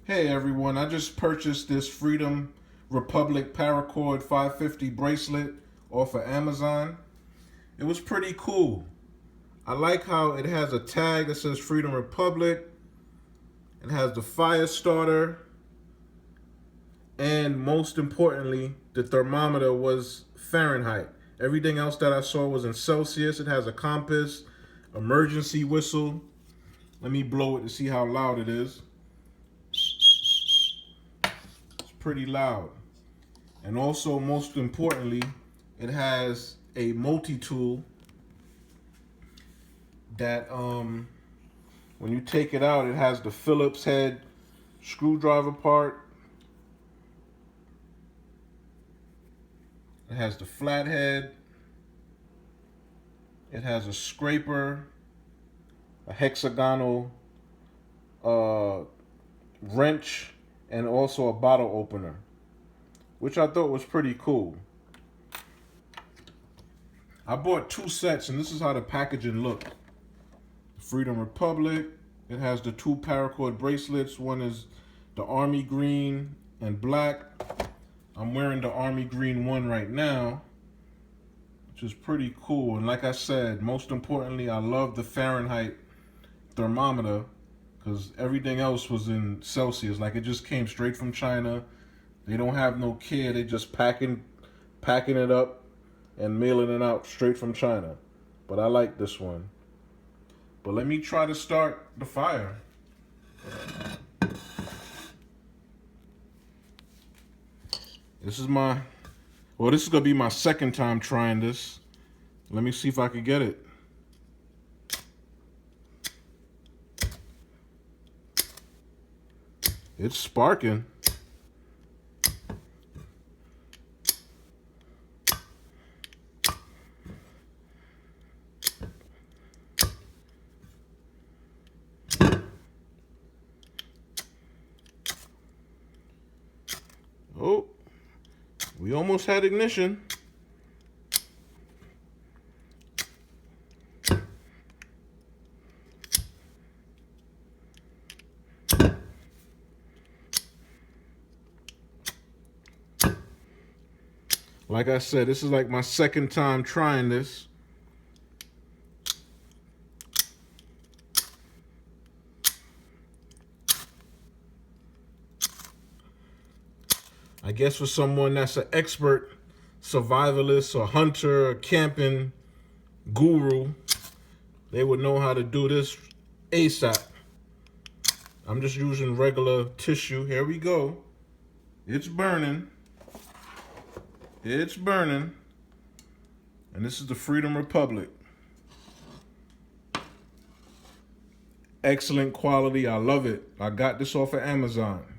Hey everyone, I just purchased this Freedom Republic Paracord 550 bracelet off of Amazon. It was pretty cool. I like how it has a tag that says Freedom Republic. It has the Firestarter. And most importantly, the thermometer was Fahrenheit. Everything else that I saw was in Celsius. It has a compass, emergency whistle. Let me blow it to see how loud it is. Pretty loud. And also, most importantly, it has a multi-tool that when you take it out, it has the Phillips head screwdriver part. It has the flathead. It has a scraper, a hexagonal wrench, and also a bottle opener, which I thought was pretty cool. I bought 2 sets, and this is how the packaging looked. Freedom Republic. It has the 2 paracord bracelets. One is the army green and black. I'm wearing the army green one right now, which is pretty cool. And like I said, most importantly, I love the Fahrenheit thermometer, because everything else was in Celsius. Like, it just came straight from China. They don't have no care. They just packing it up and mailing it out straight from China. But I like this one. But let me try to start the fire. This is gonna be my second time trying this. Let me see if I can get it. It's sparking. Oh, we almost had ignition. Like I said, this is like my second time trying this. I guess for someone that's an expert survivalist or hunter or camping guru, they would know how to do this ASAP. I'm just using regular tissue. Here we go. It's burning. It's burning. And this is the Freedom Republic. Excellent quality. I love it. I got this off of Amazon.